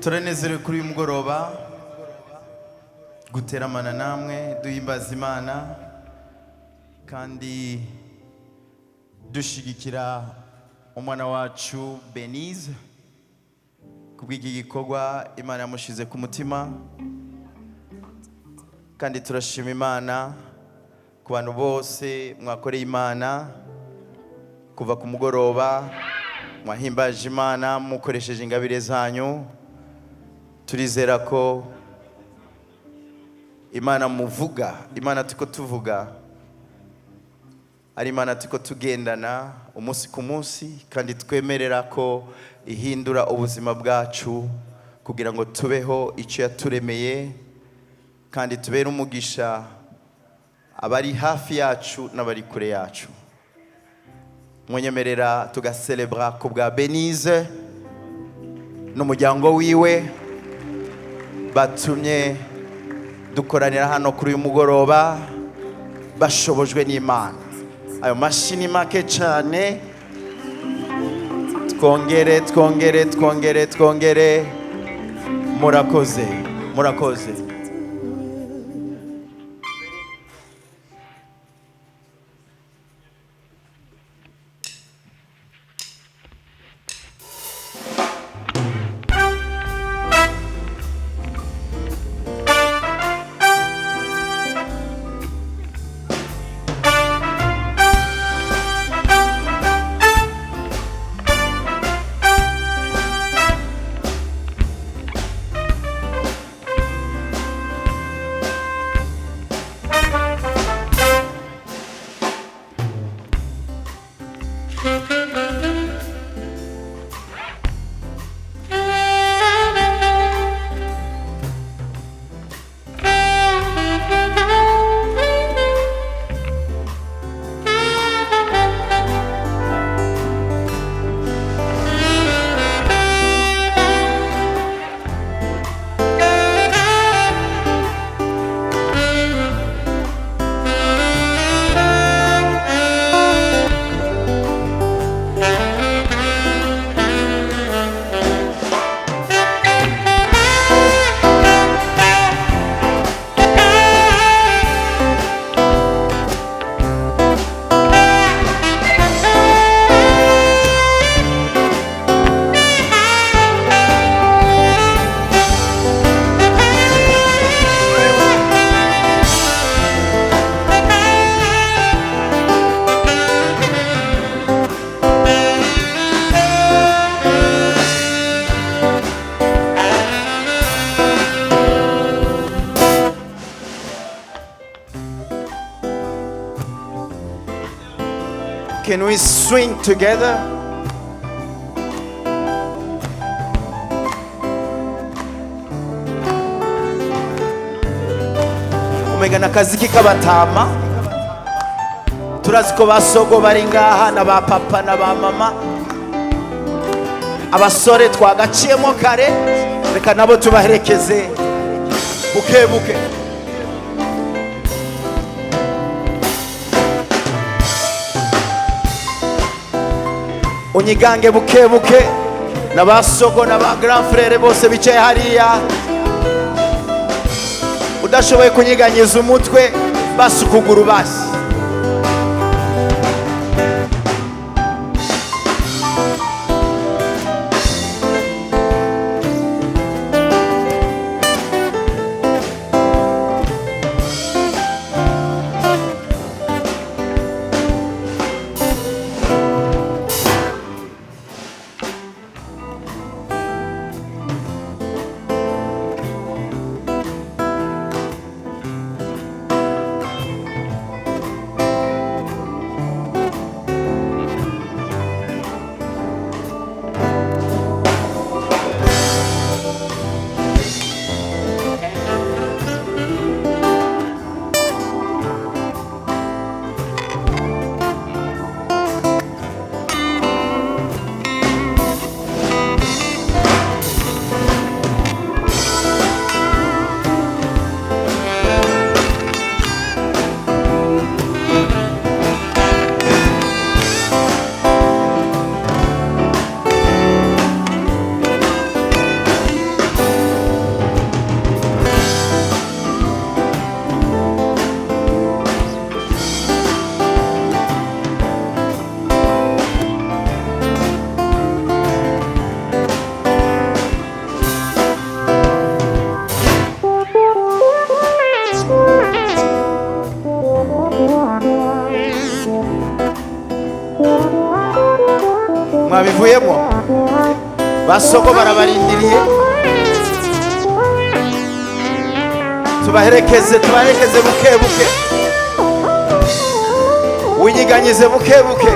turanezerewe kuri uyu mugoroba guteramana namwe duhimbaza Imana kandi dushigikira umwana wacu Benize kubw'iki gikorwa Imana yamushize ku mutima, kandi turashima Imana ku bantu bose mwakoreye Imana kuva ku mugoroba mwahimbaje Imana mukoresheje ingabire zanyu. Turizera ko Imana muvuga, Imana tuko tuvuga ari Imana tuko tugendana umunsi ku munsi, kandi twemerera ko ihindura ubuzima bwacu kugira ngo tubeho icyo yaturemeye, kandi tubere umugisha abari hafi yacu n'abari kure yacu. Mwenyemerera tugacelebra ku bwa Benize n'umuryango wiwe batumye dukoranira hano kuri uyu mugoroba bashobojwe n'Imana. Ayo mashini make cyane, twongere murakoze. Can we swing together? Umega nakaziki kabatama. Turazi ko basogo bari ngaha na ba papa na ba mama. Abasore twagaciyemo kare, reka nabo tubaherekeze buke. Unyigange buke na basogo na ba grand frère bose bicaye hariya. Udashoboye kunyiganyiza umutwe basukuguru basi. mwabivuyemo basogo barabarindiriye tubaherekeze buke buke winyiganyize buke buke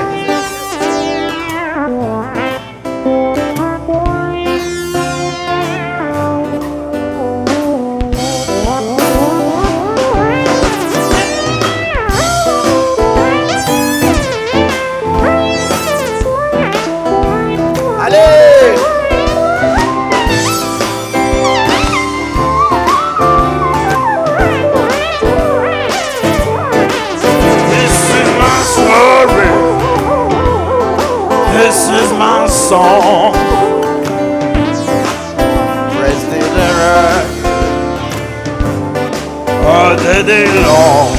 This is my song. Praise the Lord All the day long.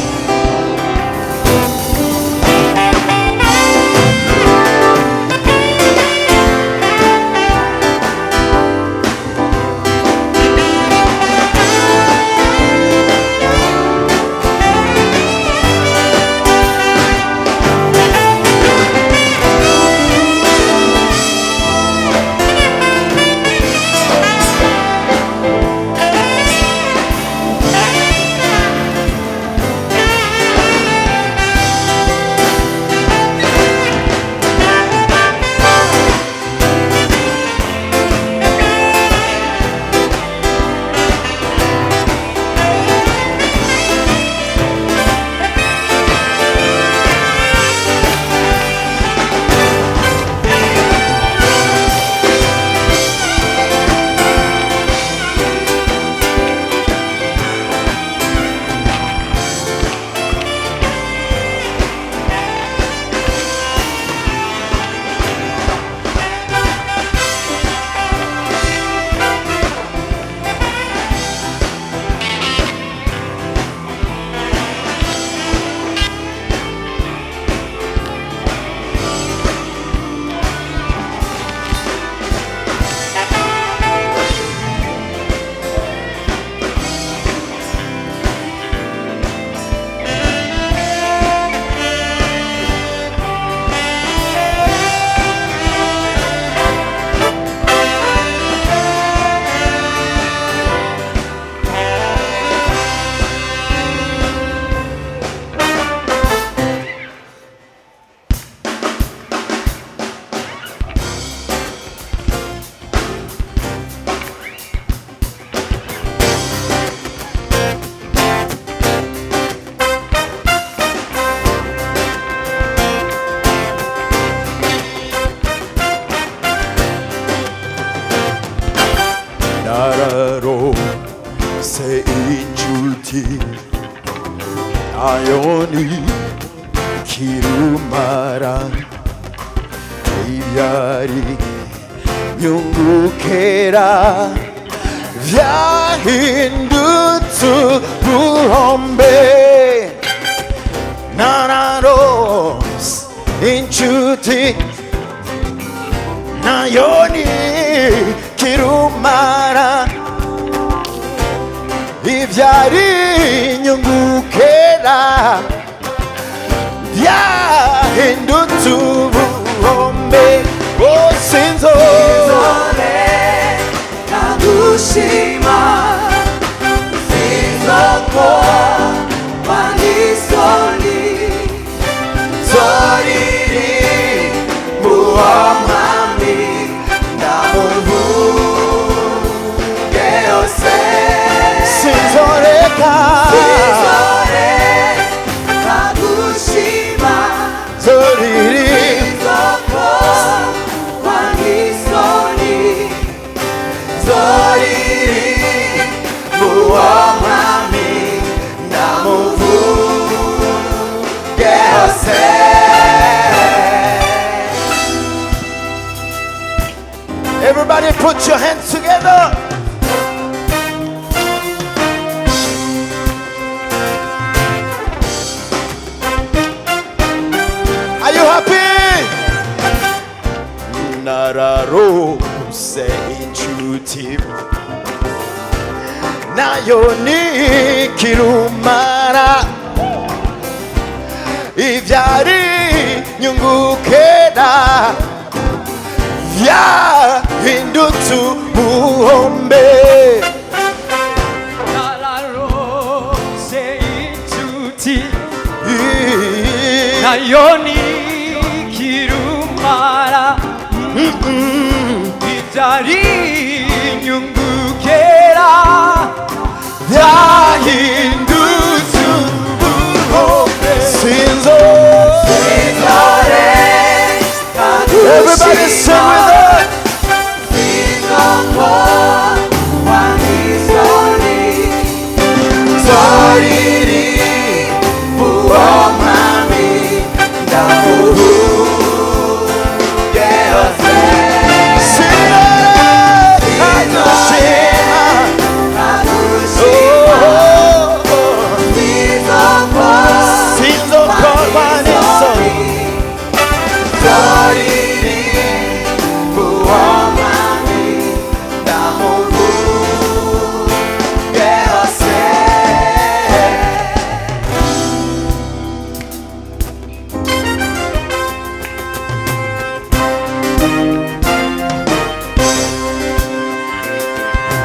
나라로 새 인주티 아연이 기루마랑 이별이 영국해라 야힌두투 부험배 나라로 인주티 나연이 기루마라 이별이 영국해라 야힌두투 부험배 신선해 가두시마 신선고 와니소니 소리리 무엄함이 나무후 깨어세 신선해 가두시마 소리리 Everybody put your hands together. Are you happy? 나라로 새인 주팀 나연이 기루마라 이별이 영국해라 yahindutse ubuhombe nararose inshuti nayo nikirumara ibyari inyungu kera yahindutse ubuhombe sinzo. Everybody sing with us.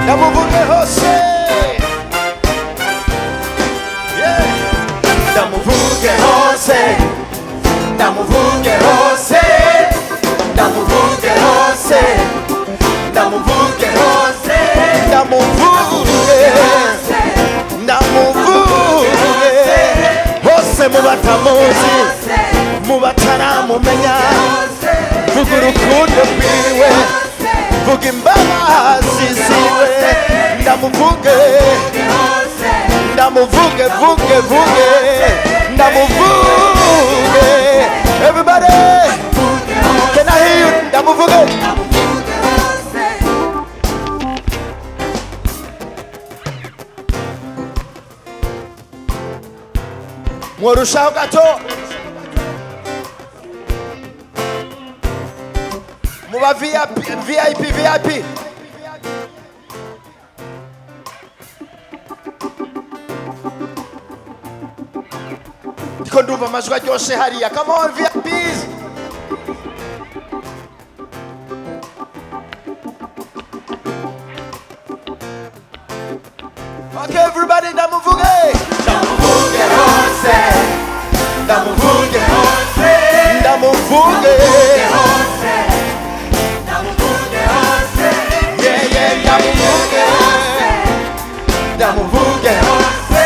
Ndamuvuge hose, ndamuvuge hose, ndamuvuge hose, ndamuvuge hose, ndamuvuge hose, ndamuvuge, ndamuvuge hose mu batamuzi, mu bataramumenya, vuga urukundo rwiwe, vuga imbabazi ziwe, ndamuvuge, ndamuvuge, vuge, vuge, ndamuvuge. Everybody, can I hear you? Ndamuvuge. Mworushaho gato. Muba VIP. Ndiko ndumva amajwi aryoshe hariya. Come on VIPs. Okay everybody, ndamuvuge. Ndamuvuge hose. Ndamuvuge hose. Ndamuvuge hose. Ndamuvuge hose.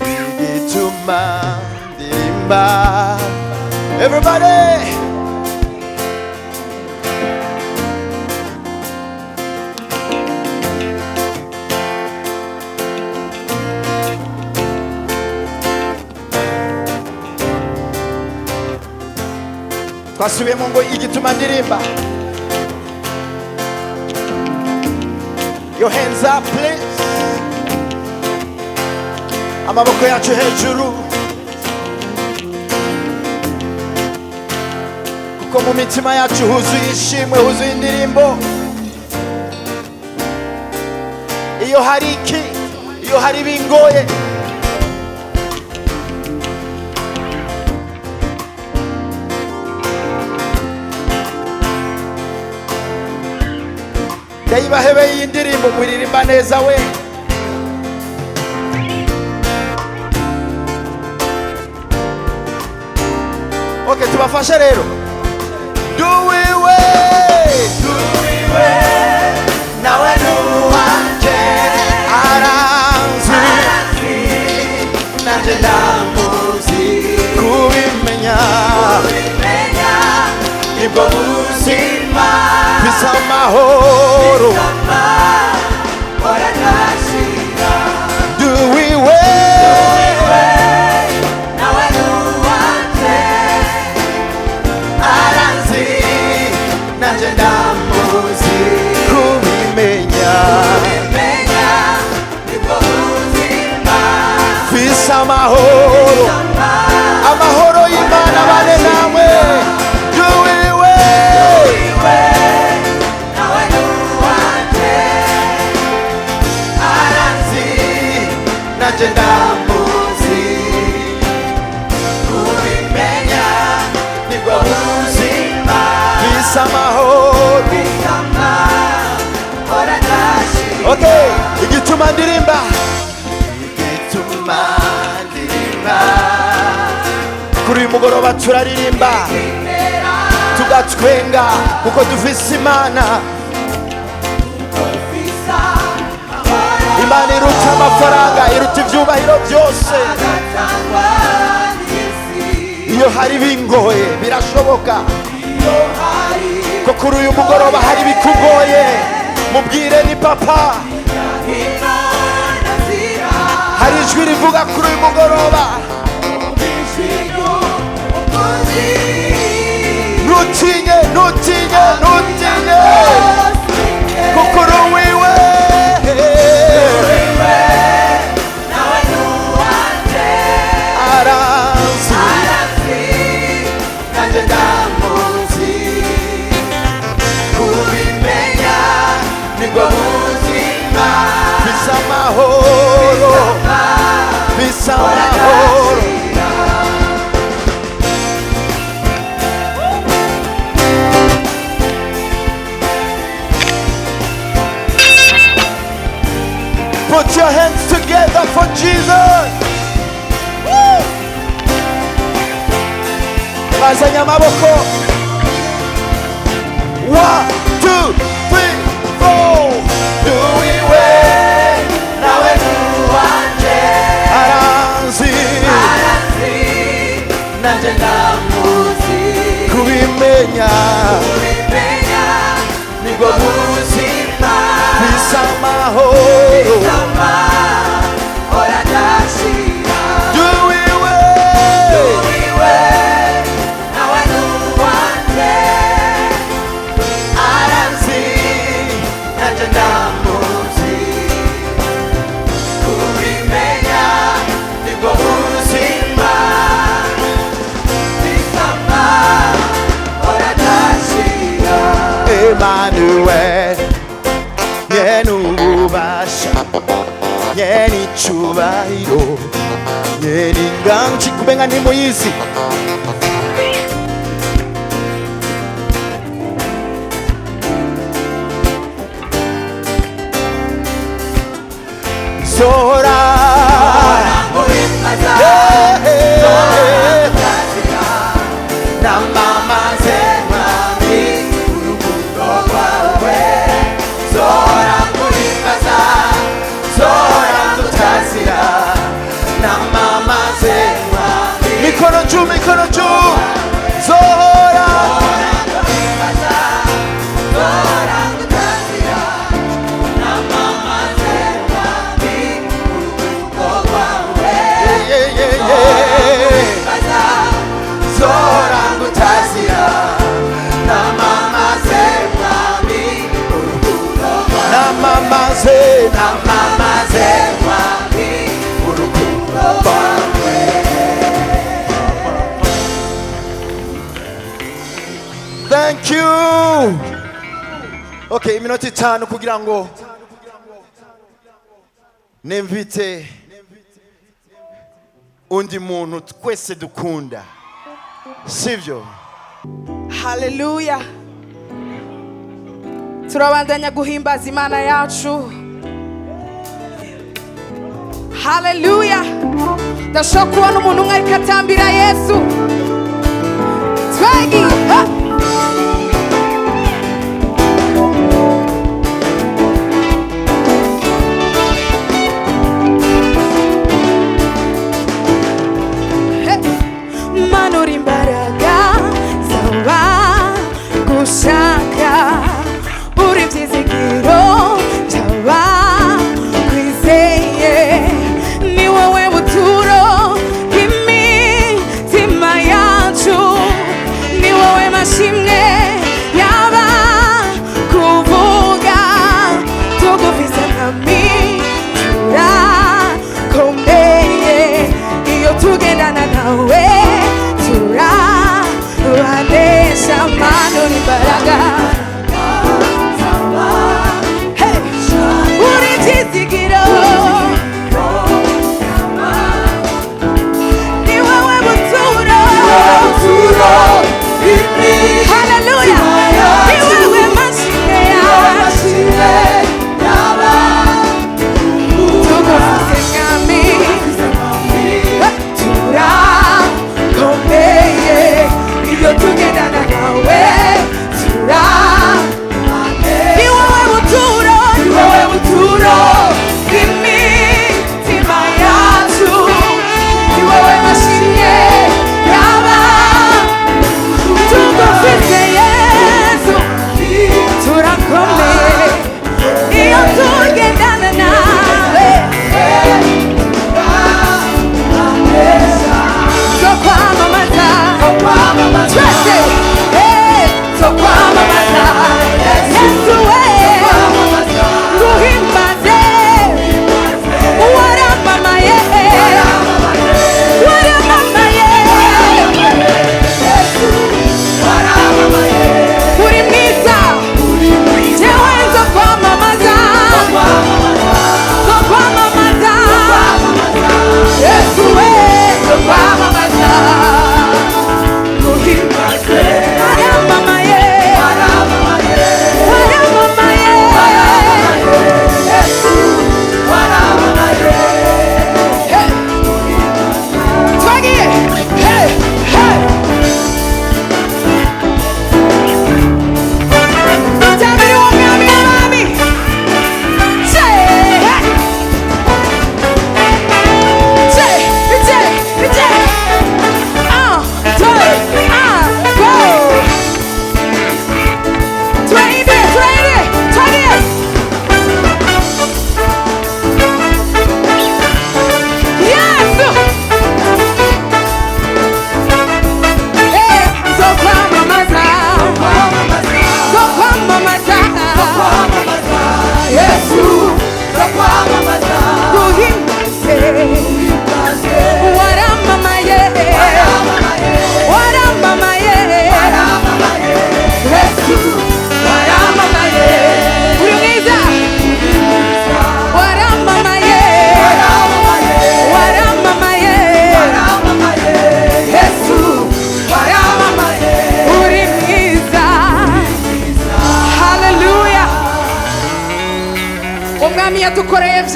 Igituma ndirimba. Everybody. Twasubiyemo ngo igituma ndirimba. Your hands up please. Amaboko yacu hejuru. Kuko mu mitima yacu huzuye ishimwe, huzuye indirimbo. Iyo hari iki, iyo hari bingoye, ndayibahebeye iyi ndirimbo muririmba neza we. Okay, tubafashe rero. Duwiwe nawe nuwanje aranzi nanje ndamuzi kubimenya nibwo buzima bisa amahoro duwiwe nawe nuwanje aranzi nanje ndamuzi kubimenya nibwo buzima bisa amahoro amahoro y'Imana bane namwe duwiwe nawe nuwanje aranzi nanjye ndamuzi kubimenya nibwo buzima bisa amahoro. bisama hora ndashira Okay, igituma ndirimba igituma ndirimba kuri uyu mugoroba turaririmba tugatwenga kuko dufise Imana. ufisa amahoro Imana iruta amafaranga, iruta ibyubahiro byose. agatangwa n'isi Iyo hari bingoye birashoboka iyo hari ko kuri uyu mugoroba hari bikugoye, mubwire ni papa. hino nazira Hari ijwi rivuga kuri uyu mugoroba, ubwishigo umuzi ntutinye ntutinye ntutinye kuko uri uwiwe. nawe nuwanje Arazi arazi nanjye ndamuzi kubimenya nibwo buzima bisa amahoro, bisa amahoro. Put your hands together for Jesus. Woo! Bazanya amaboko. 1, 2, 3, 4. duwiwe nawe nuwanje Arazi arazi nanjye ndamuzi kubimenya kubimenya nibwo buzima bisa amahoro. sama hora ndashira Duwiwe duwiwe nawe nuwanje arazi nanjye ndamuzi kubimenya nibwo buzima bisama hora ndashira Emmanuel, nyene ububasha, nyene icubahiro, nyene inganji kubenga ntimuyizi. Zora muhimbaza namamaze mwami urukundo rwawe zora muhimbaza zora tutazira namamaze mwami mikono juu, Zora muhimbaza zora tutazira namamaze mwami urukundo rwawe yeah, yeah, yeah. muhimbaza zora tutazira namamaze mwami urukundo rwawe Namamaze namamaze mwami urukundo rwawe Thank you. Okay, iminota 5 kugira ngo nemvite undi muntu twese dukunda, sivyo? Haleluya. Turabandanya guhimbaza Imana yacu. Haleluya. Ndashaka kubona umuntu umwe ariko atambira Yesu. Twegi. Ha! Manura imbaraga zawe gushaka uri ibyizigiro byaba kwizeye ni wowe buturo bw'imitima yacu ni wowe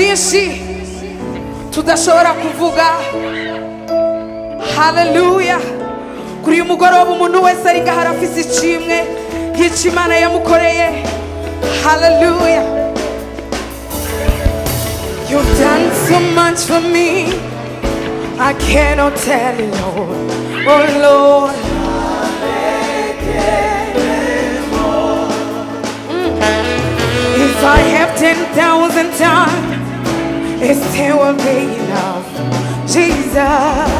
byinshi tudashobora kuvuga. Haleluya. Kuri uyu mugoroba umuntu wese ari ngaho arafise ishimwe nk'icyo Imana yamukoreye. Haleluya. You've done so much for me, I cannot tell you, Lord. Oh Lord. If I have 10,000 times, it still will be enough. Jesus.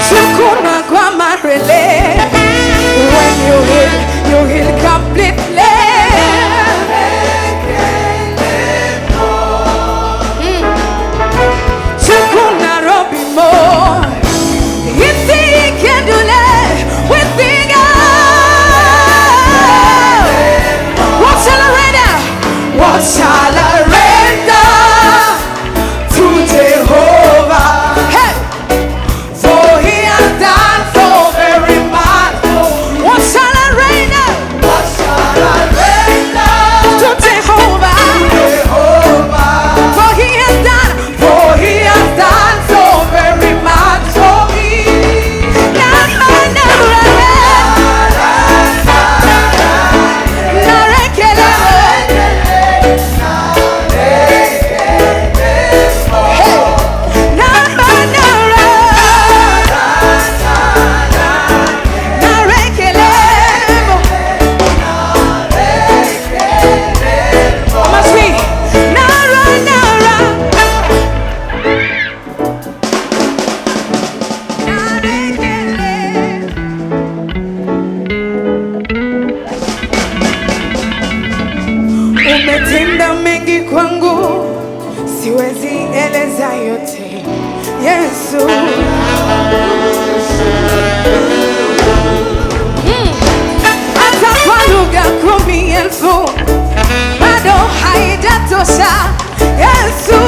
Shukuna kwa marele. When you heal completely. Shukuna robi more. If he can do that, we think what shall I render? What shall I render to Jehovah? Hey! For he has done so very much. What shall I render? What shall I render To Jehovah. For he has done so very much for me. Umetenda mengi kwangu, siwezi eleza yote. Yesu. Hata kwa lugha 10,000 bado haijatosha. Yesu.